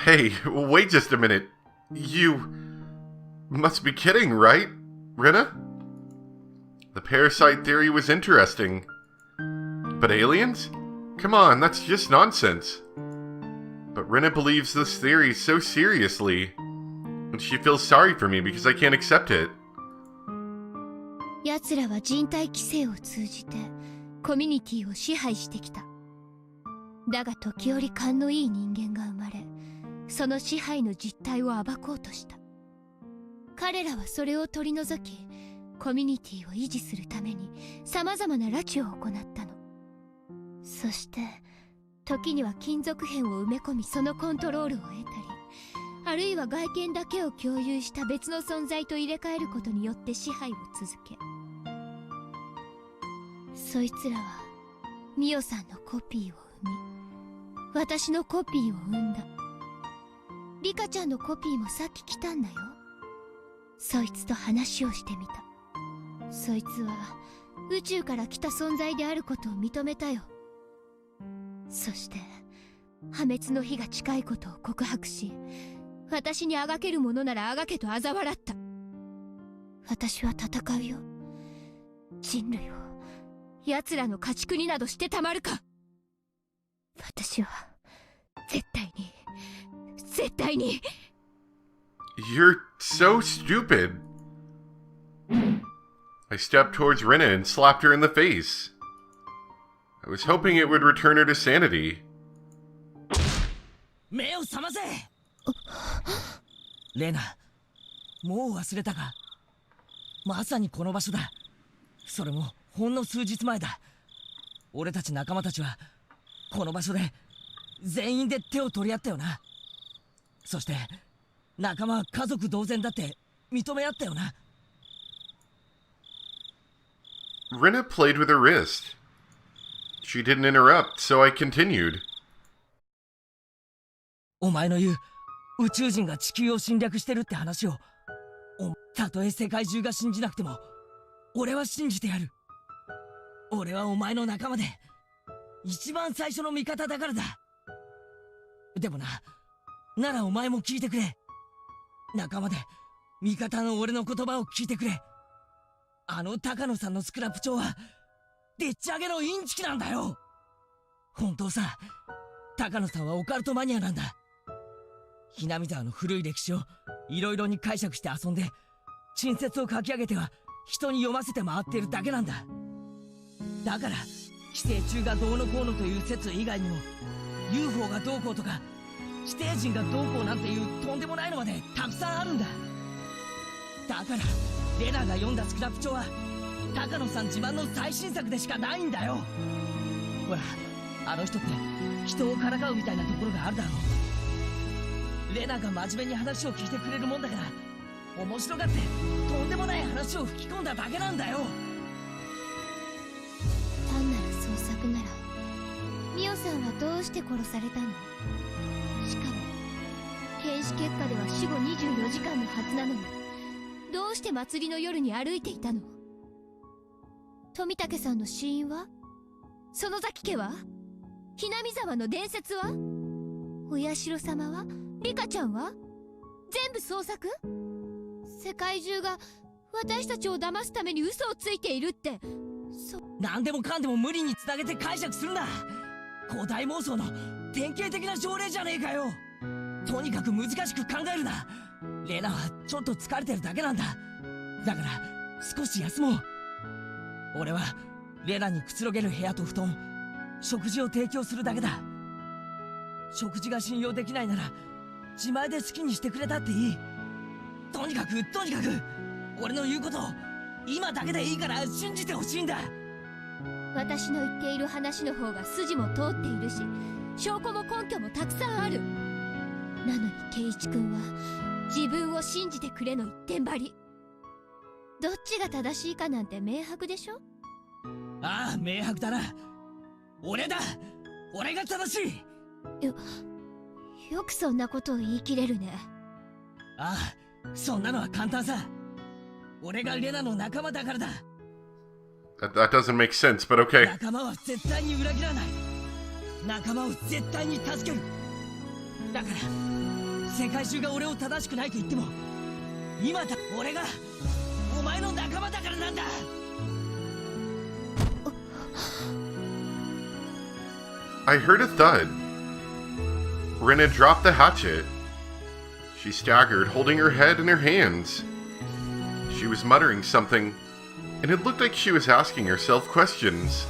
Hey, wait just a minute. You must be kidding, right, Rina? The parasite theory was interesting. But aliens? Come on, that's just nonsense. But Rina believes this theory so seriously, and she feels sorry for me because I can't accept it. 奴らは人体規制を通じてコミュニティを支配してきた。だが時折勘のいい人間が生まれ、その支配の実態を暴こうとした。彼らはそれを取り除き、コミュニティを維持するために様々な拉致を行ったの。そして時には金属片を埋め込みそのコントロールを得たり、あるいは外見だけを共有した別の存在と入れ替えることによって支配を続け、そいつらはミオさんのコピーを生み、私のコピーを生んだ。リカちゃんのコピーもさっき来たんだよ。そいつと話をしてみた。そいつは宇宙から来た存在であることを認めたよ。そして破滅の日が近いことを告白し、私にあがけるものならあがけと嘲笑った。私は戦うよ。人類を奴らの家畜になどしてたまるか。私は絶対に You're so stupid. I stepped towards Rina and slapped her in the face. I was hoping it would return her to sanity. 目を覚ませレナ、もう忘れたか。まさにこの場所だ。それもほんの数日前だ。俺たち仲間たちはこの場所で全員で手を取り合ったよな。そして仲間は家族同然だって認め合ったよな。Rina played with her wrist. She didn't interrupt, so I continued. お前の言う宇宙人が地球を侵略してるって話を、たとえ世界中が信じなくても俺は信じてやる。俺はお前の仲間で一番最初の味方だからだ。でもならお前も聞いてくれ。仲間で味方の俺の言葉を聞いてくれ。あの高野さんのスクラップ帳はでっち上げのインチキなんだよ。本当さ、高野さんはオカルトマニアなんだ。ひなみ沢の古い歴史をいろいろに解釈して遊んで、陳説を書き上げては人に読ませて回っているだけなんだ。だから寄生虫がどうのこうのという説以外にも UFO がどうこうとか地底人がどうこうなんていうとんでもないのまでたくさんあるんだ。だからレナが読んだスクラップ帳は高野さん自慢の最新作でしかないんだよ。ほら、あの人って人をからかうみたいなところがあるだろう。レナが真面目に話を聞いてくれるもんだから、面白がってとんでもない話を吹き込んだだけなんだよ。単なる創作ならミオさんはどうして殺されたの？しかも検視結果では死後24時間のはずなのに、どうして祭りの夜に歩いていたの？富武さんの死因は？園崎家は？ひなみ沢の伝説は？お社様は？リカちゃんは？全部創作？世界中が私たちを騙すために嘘をついているって。何でもかんでも無理につなげて解釈するな。古代妄想の典型的な症例じゃねえかよ。とにかく難しく考えるな。レナはちょっと疲れてるだけなんだ。だから少し休もう。俺はレナにくつろげる部屋と布団、食事を提供するだけだ。食事が信用できないなら自前で好きにしてくれたっていい。とにかく俺の言うことを今だけでいいから信じてほしいんだ。私の言っている話の方が筋も通っているし、証拠も根拠もたくさんある。なのに圭一君は自分を信じてくれの一点張り。どっちが正しいかなんて明白でしょ？ああ、明白だな。俺が正しい。よくそんなことを言い切れるね。ああ、そんなのは簡単さ。俺がレナの仲間だからだ。That doesn't make sense, but okay. 仲間は絶対に裏切らない。仲間を絶対に助ける。だから世界中が俺を正しくないと言っても今だ俺がお前の仲間だからなんだ。I heard a thud. Rena dropped the hatchet. She staggered, holding her head in her hands. She was muttering something, and it looked like she was asking herself questions.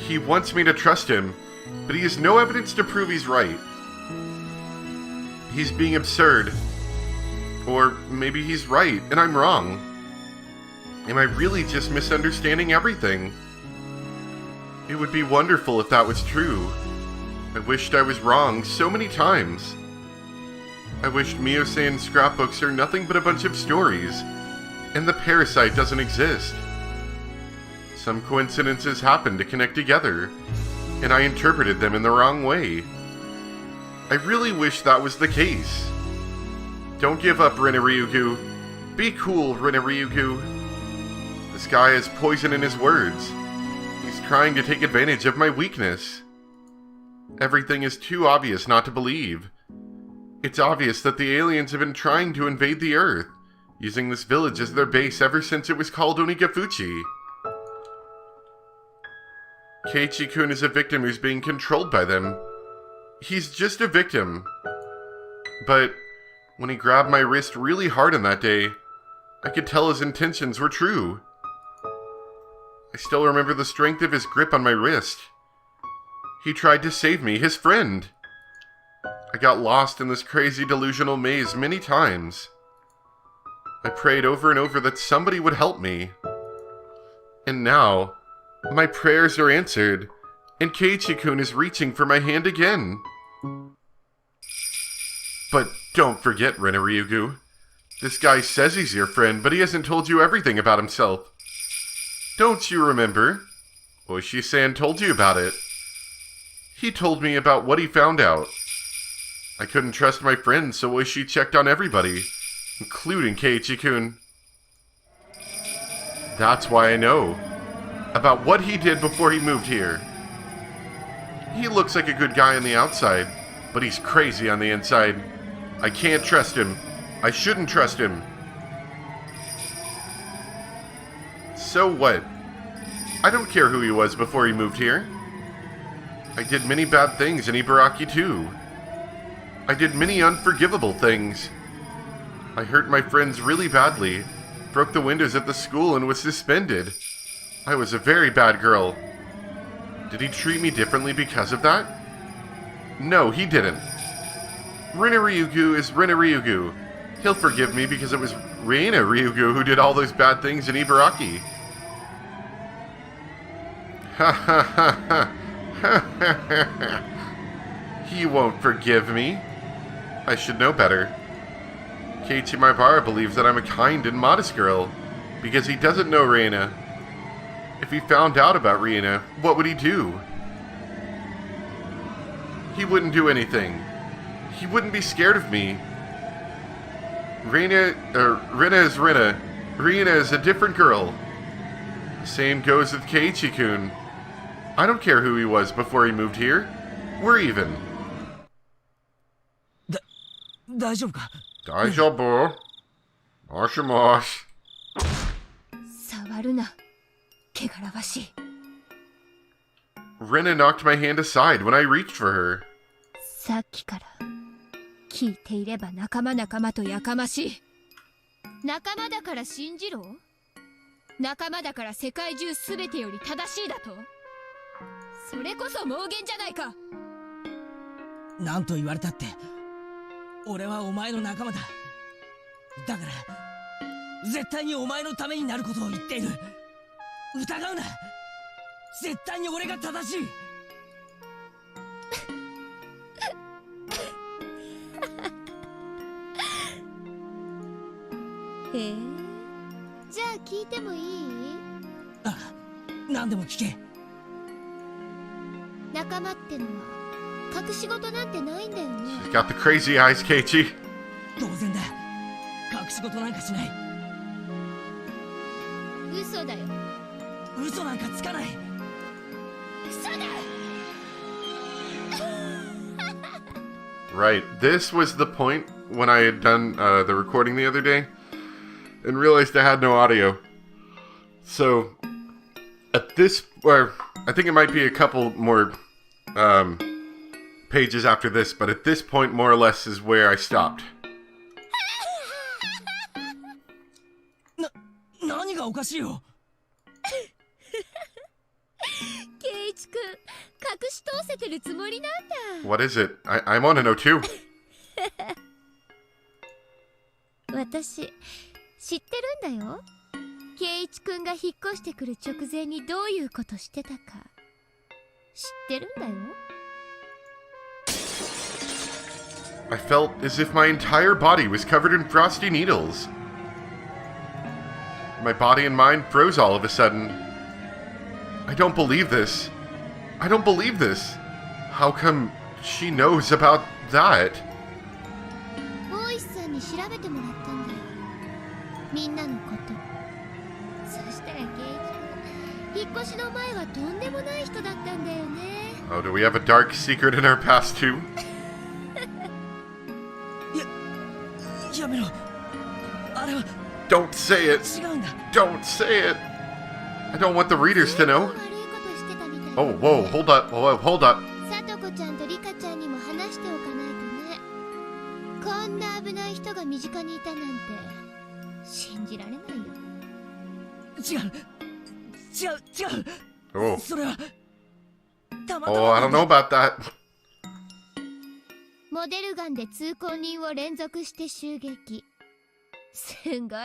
He wants me to trust him, but he has no evidence to prove he's right. He's being absurd. Or maybe he's right, and I'm wrong. Am I really just misunderstanding everything? It would be wonderful if that was true. I wished I was wrong so many times. I wished Miyose-san's scrapbooks are nothing but a bunch of stories, and the parasite doesn't exist. Some coincidences happened to connect together, and I interpreted them in the wrong way. I really wish that was the case. Don't give up, Rinna-Ryugu. Be cool, Rinna-Ryugu. This guy has poison in his words. He's trying to take advantage of my weakness. Everything is too obvious not to believe. It's obvious that the aliens have been trying to invade the Earth, using this village as their base ever since it was called Onigafuchi. Keiichi-kun is a victim who's being controlled by them. He's just a victim. But when he grabbed my wrist really hard on that day, I could tell his intentions were true. I still remember the strength of his grip on my wrist. He tried to save me, his friend. I got lost in this crazy delusional maze many times. I prayed over and over that somebody would help me. And now, my prayers are answered, and Keiichi-kun is reaching for my hand again. But don't forget, Rinna-Ryugu. This guy says he's your friend, but he hasn't told you everything about himself. Don't you remember? Oishi-san told you about it. He told me about what he found out. I couldn't trust my friends, so Oishi checked on everybody, including Keiichi-kun. That's why I know about what he did before he moved here. He looks like a good guy on the outside, but he's crazy on the inside. I can't trust him. I shouldn't trust him. So what? I don't care who he was before he moved here. I did many bad things in Ibaraki too. I did many unforgivable things. I hurt my friends really badly, broke the windows at the school and was suspended. I was a very bad girl. Did he treat me differently because of that? No, he didn't. Rinna-Ryugu is Rinna-Ryugu. He'll forgive me because it was Rinna-Ryugu who did all those bad things in Ibaraki. Ha ha ha ha. He won't forgive me. I should know better. Keiichi Maibara believes that I'm a kind and modest girl because he doesn't know Reina. If he found out about Reina, what would he do? He wouldn't do anything. He wouldn't be scared of me. Rena is Rena. Reina is a different girl. The same goes with Keiichi-kun. I don't care who he was before he moved here. We're even. 大丈夫か? 大丈夫? もしもし. 触るな。汚らわしい。Rena knocked my hand aside when I reached for her. さっきから聞いていれば仲間とやかましい。仲間だから信じろ？仲間だから世界中すべてより正しいだと？それこそ妄言じゃないか。なんと言われたって俺はお前の仲間だ。だから絶対にお前のためになることを言っている。疑うな。絶対に俺が正しい。へえ、じゃあ聞いてもいい？あ、何でも聞け。仲間ってのは隠し事なんてないんだよね。 She's got the crazy eyes, Keiichi. 当然だ。隠し事なんかしない。嘘だよ。嘘なんかつかない。嘘だ。Right. This was the point when I had done the recording the other day and realized I had no audio. So, at this, or I think it might be a couple more pages after this, but at this point, more or less, is where I stopped. 何がおかしいよ。圭一くん、隠し通せてるつもりなんだ。 What is it? I want to know too. 私、知ってるんだよ。圭一くんが引っ越してくる直前にどういうことしてたか。知ってるんだよ。 I felt as if my entire body was covered in frosty needles. My body and mind froze all of a sudden. I don't believe this. I don't believe this. How come she knows about that? 大石さんに調べてもらったんだよ。みんなのこと。そしたら圭一くん、引っ越しの前はとんでもない人だったんだよね。 Oh, do we have a dark secret in our past too? やめろ。あれは Don't say it. 違うんだ。 Don't say it. I don't want the readers to know. 悪いことしてたみたい。 Oh, whoa, hold up, hold up. さとこちゃんとリカちゃんにも話しておかないとね。こんな危ない人が身近にいたなんて信じられないよ。違う。Oh, それはたまた oh, I ま don't know about that. モデルガンで通行人を連続して襲撃。すごいすごい。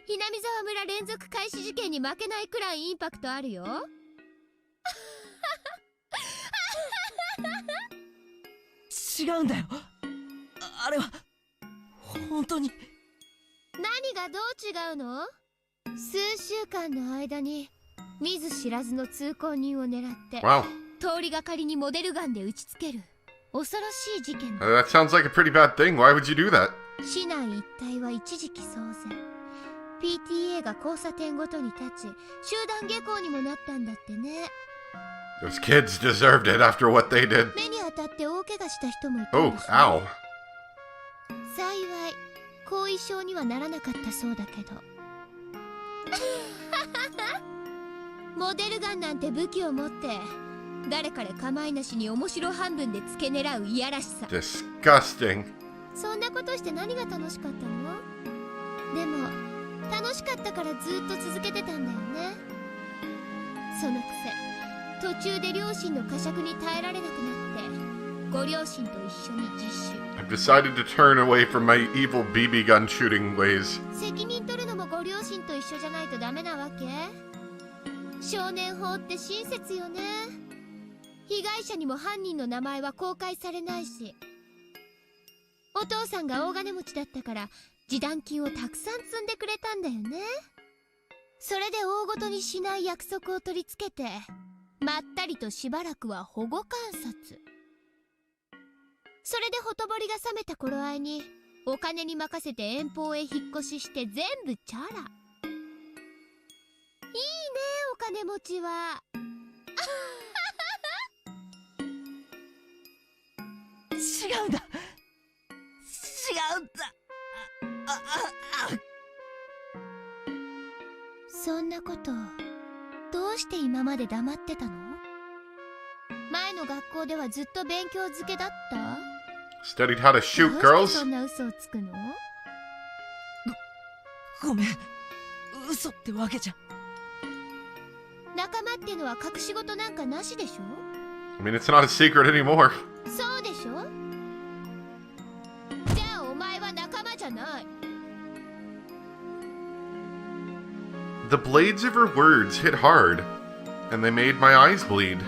ひなみ沢村連続開始事件に負けないくらいインパクトあるよ。違うんだよ。あれは本当に。何がどう違うの？数週間の間に見ず知らずの通行人を狙って Wow, 通りがかりにモデルガンで撃ちつける恐ろしい事件だ。 that sounds like a pretty bad thing. Why would you do that? 市内一帯は一時期騒然。 PTA が交差点ごとに立ち集団下校にもなったんだってね。 Those kids deserved it after what they did. 目に当たって大怪我した人もいた Oh, んでしょ。 ow. 幸い後遺症にはならなかったそうだけど。モデルガンなんて武器を持って誰彼構いなしに面白半分で付け狙ういやらしさ。 Disgusting. そんなことして何が楽しかったの？でも楽しかったからずっと続けてたんだよね。そのくせ途中で両親の呵責に耐えられなくなってご両親と一緒に自首。 I've decided to turn away from my evil BB gun shooting ways. 責任取るのもご両親と一緒じゃないとダメなわけ？少年法って親切よね。被害者にも犯人の名前は公開されないし、お父さんが大金持ちだったから示談金をたくさん積んでくれたんだよね。それで大ごとにしない約束を取り付けてまったりとしばらくは保護観察。それでほとぼりが冷めた頃合いにお金に任せて遠方へ引っ越しして全部チャラ。いいねお金持ちは。違うんだ。そんなことどうして今まで黙ってたの？前の学校ではずっと勉強漬けだった？ Studied how to shoot, どうして girls. そんな嘘をつくの？ごめん。嘘ってわけじゃ。仲間ってのは隠し事なんかなしでしょ？ I mean, it's not a secret anymore. そうでしょ？じゃあお前は仲間じゃない。 The blades of her words hit hard, and they made my eyes bleed.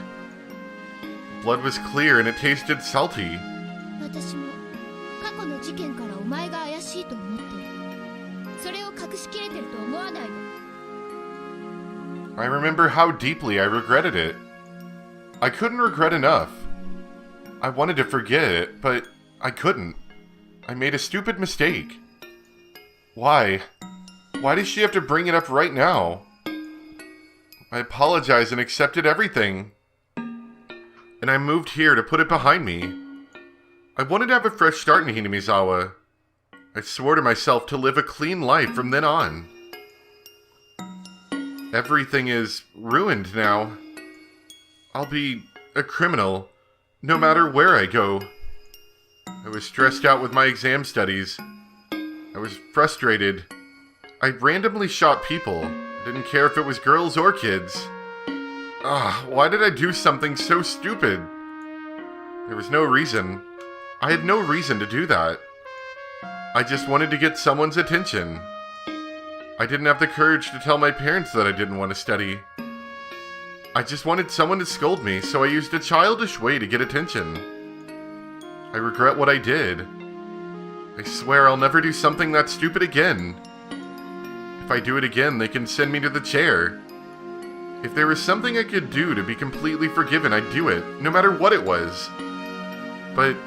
Blood was clear and it tasted salty. 私も過去の事件からお前が怪しいと思ってる。それを隠しきれてると思わないの？ I remember how deeply I regretted it. I couldn't regret enough. I wanted to forget it, but I couldn't. I made a stupid mistake. Why? Why does she have to bring it up right now? I apologized and accepted everything. And I moved here to put it behind me. I wanted to have a fresh start in Hinamizawa. I swore to myself to live a clean life from then on. Everything is ruined now. I'll be a criminal, no matter where I go. I was stressed out with my exam studies. I was frustrated. I randomly shot people. I didn't care if it was girls or kids. Why did I do something so stupid? There was no reason. I had no reason to do that. I just wanted to get someone's attention. I didn't have the courage to tell my parents that I didn't want to study. I just wanted someone to scold me, so I used a childish way to get attention. I regret what I did. I swear I'll never do something that stupid again. If I do it again, they can send me to the chair. If there was something I could do to be completely forgiven, I'd do it, no matter what it was. But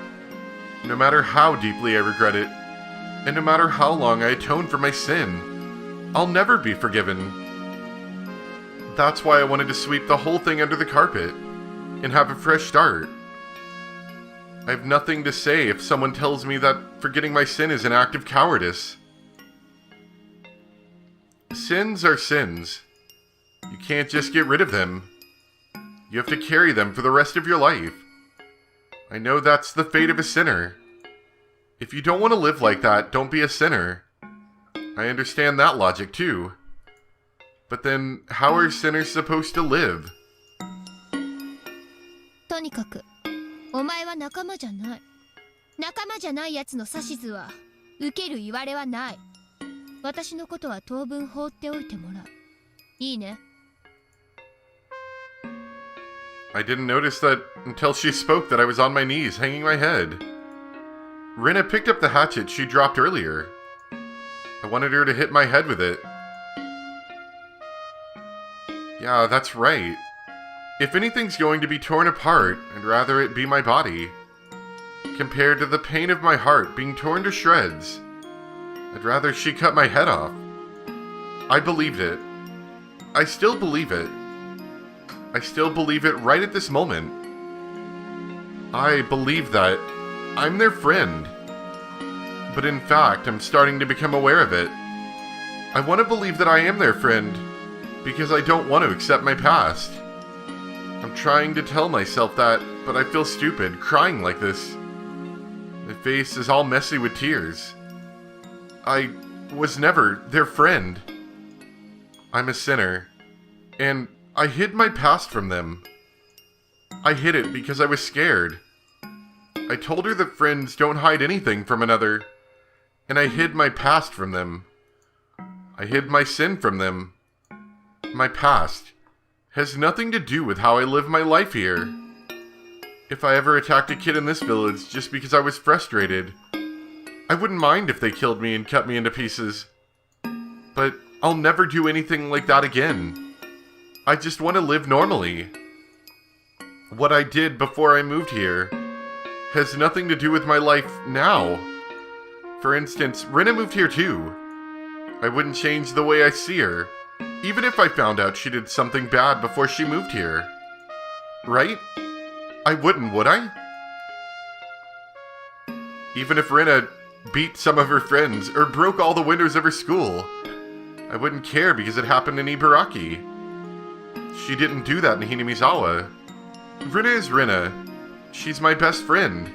no matter how deeply I regret it, and no matter how long I atone for my sin, I'll never be forgiven. That's why I wanted to sweep the whole thing under the carpet and have a fresh start. I have nothing to say if someone tells me that forgetting my sin is an act of cowardice. Sins are sins. You can't just get rid of them. You have to carry them for the rest of your life. I know that's the fate of a sinner. If you don't want to live like that, don't be a sinner. I understand that logic too. But then, how are sinners supposed to live? とにかく、お前は仲間じゃない。仲間じゃない奴の指図は受ける言われはない。私のことは当分放っておいてもらう。いいね。I didn't notice that until she spoke that I was on my knees, hanging my head. Rina picked up the hatchet she dropped earlier. I wanted her to hit my head with it. Yeah, that's right. If anything's going to be torn apart, I'd rather it be my body. Compared to the pain of my heart being torn to shreds, I'd rather she cut my head off. I believed it. I still believe it. I still believe it right at this moment. I believe that I'm their friend. But in fact, I'm starting to become aware of it. I want to believe that I am their friend, because I don't want to accept my past. I'm trying to tell myself that, but I feel stupid, crying like this. My face is all messy with tears. I was never their friend. I'm a sinner, and I hid my past from them. I hid it because I was scared. I told her that friends don't hide anything from another, and I hid my past from them. I hid my sin from them. My past has nothing to do with how I live my life here. If I ever attacked a kid in this village just because I was frustrated, I wouldn't mind if they killed me and cut me into pieces. But I'll never do anything like that again. I just want to live normally. What I did before I moved here has nothing to do with my life now. For instance, Rina moved here too. I wouldn't change the way I see her, even if I found out she did something bad before she moved here. Right? I wouldn't, would I? Even if Rina beat some of her friends or broke all the windows of her school, I wouldn't care because it happened in Ibaraki. She didn't do that in Hinamizawa. Rina is Rina. She's my best friend.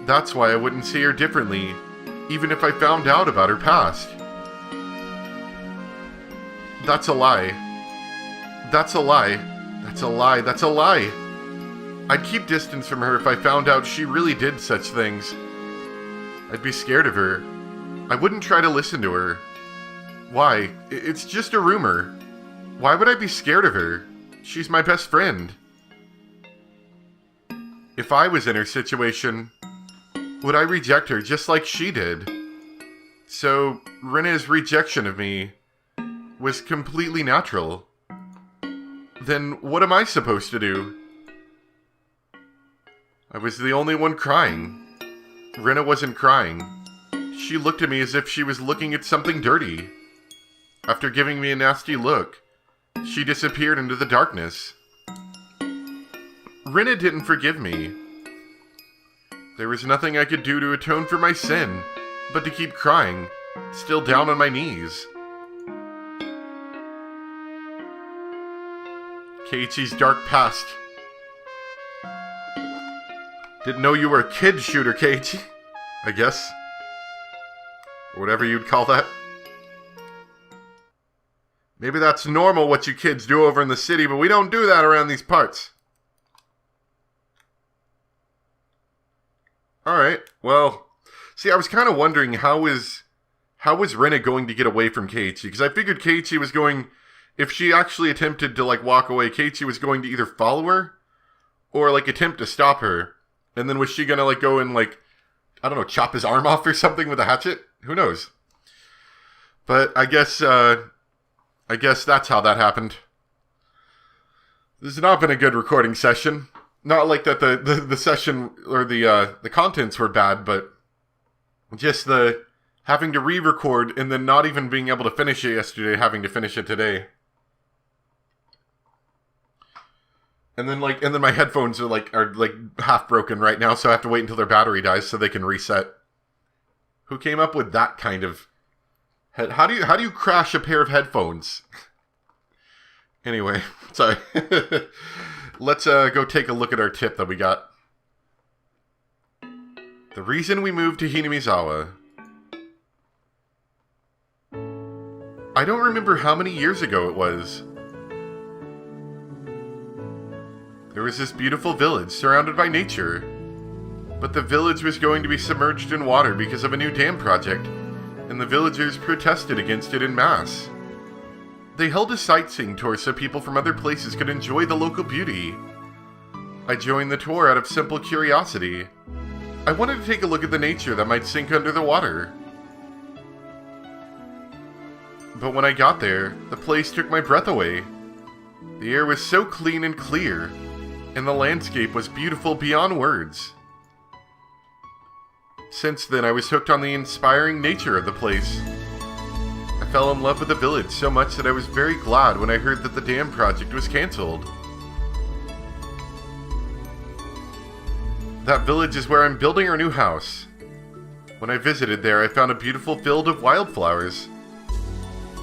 That's why I wouldn't see her differently, even if I found out about her past. That's a lie. That's a lie. That's a lie. That's a lie. I'd keep distance from her if I found out she really did such things. I'd be scared of her. I wouldn't try to listen to her. Why? It's just a rumor. Why would I be scared of her? She's my best friend. If I was in her situation, would I reject her just like she did? So, Rina's rejection of me was completely natural. Then what am I supposed to do? I was the only one crying. Rina wasn't crying. She looked at me as if she was looking at something dirty. After giving me a nasty look, she disappeared into the darkness. Rina didn't forgive me. There was nothing I could do to atone for my sin, but to keep crying, still down on my knees. Keiichi's dark past. Didn't know you were a kid shooter, Keiichi. I guess. Or whatever you'd call that. Maybe that's normal what you kids do over in the city, but we don't do that around these parts. Alright, well, see, I was kind of wondering how was Rena going to get away from Keiichi? Because I figured Keiichi was going, if she actually attempted to, like, walk away, Keiichi was going to either follow her or, like, attempt to stop her. And then was she going to, like, go and, like, I don't know, chop his arm off or something with a hatchet? Who knows? But I guess that's how that happened. This has not been a good recording session. Not like that the session or the contents were bad, but just the having to re-record and then not even being able to finish it yesterday, having to finish it today. And then my headphones are half broken right now, so I have to wait until their battery dies so they can reset. Who came up with that kind of how do you crash a pair of headphones? Anyway, sorry. Let's go take a look at our tip that we got. The reason we moved to Hinamizawa. I don't remember how many years ago it was. There was this beautiful village surrounded by nature, but the village was going to be submerged in water because of a new dam project, and the villagers protested against it en masse. They held a sightseeing tour so people from other places could enjoy the local beauty. I joined the tour out of simple curiosity. I wanted to take a look at the nature that might sink under the water. But when I got there, the place took my breath away. The air was so clean and clear, and the landscape was beautiful beyond words. Since then, I was hooked on the inspiring nature of the place. I fell in love with the village so much that I was very glad when I heard that the dam project was cancelled. That village is where I'm building our new house. When I visited there, I found a beautiful field of wildflowers.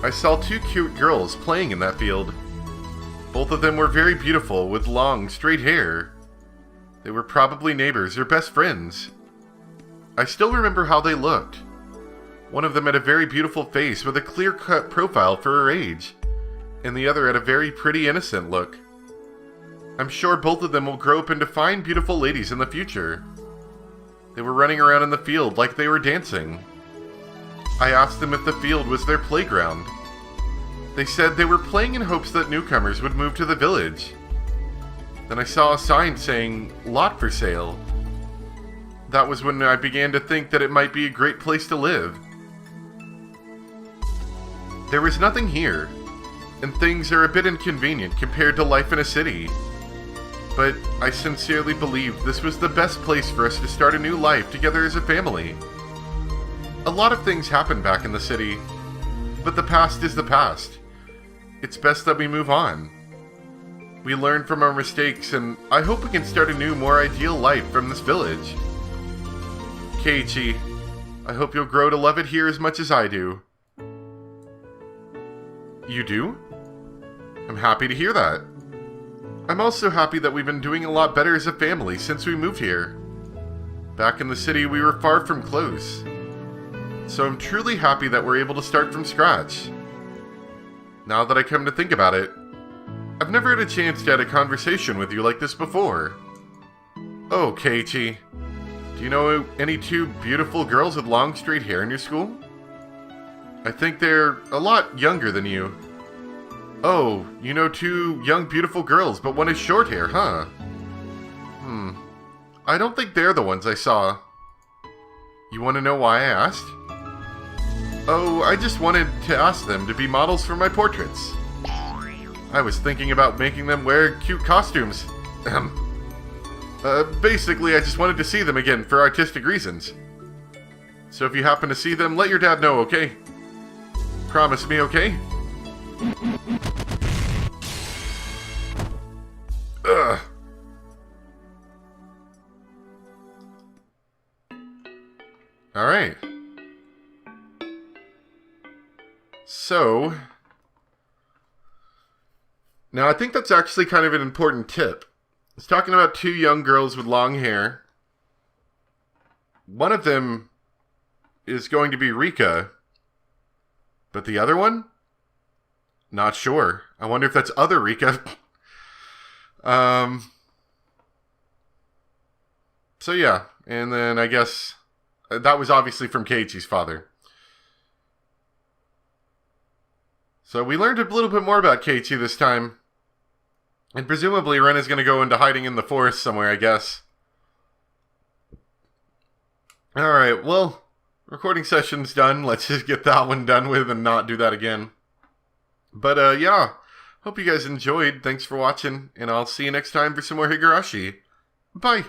I saw two cute girls playing in that field. Both of them were very beautiful, with long, straight hair. They were probably neighbors or best friends. I still remember how they looked. One of them had a very beautiful face with a clear-cut profile for her age, and the other had a very pretty, innocent look. I'm sure both of them will grow up into fine, beautiful ladies in the future. They were running around in the field like they were dancing. I asked them if the field was their playground. They said they were playing in hopes that newcomers would move to the village. Then I saw a sign saying, "Lot for sale." That was when I began to think that it might be a great place to live. There was nothing here, and things are a bit inconvenient compared to life in a city. But I sincerely believed this was the best place for us to start a new life together as a family. A lot of things happened back in the city, but the past is the past. It's best that we move on. We learn from our mistakes, and I hope we can start a new, more ideal life from this village. Keiichi, I hope you'll grow to love it here as much as I do. You do? I'm happy to hear that. I'm also happy that we've been doing a lot better as a family since we moved here. Back in the city, we were far from close. So I'm truly happy that we're able to start from scratch. Now that I come to think about it, I've never had a chance to have a conversation with you like this before. Oh, Keiichi, do you know any two beautiful girls with long straight hair in your school? I think they're a lot younger than you. Oh, you know two young beautiful girls, but one has short hair, huh? I don't think they're the ones I saw. You want to know why I asked? Oh, I just wanted to ask them to be models for my portraits. I was thinking about making them wear cute costumes. Basically, I just wanted to see them again for artistic reasons. So if you happen to see them, let your dad know, okay? Promise me, okay? Ugh. Alright. So, now I think that's actually kind of an important tip. It's talking about two young girls with long hair. One of them is going to be Rika, but the other one? Not sure. I wonder if that's other Rika. So yeah, and then I guess that was obviously from Keiichi's father. So we learned a little bit more about Keiichi this time. And presumably Ren is going to go into hiding in the forest somewhere, I guess. Alright, well, recording session's done. Let's just get that one done with and not do that again. But yeah, hope you guys enjoyed. Thanks for watching, and I'll see you next time for some more Higurashi. Bye!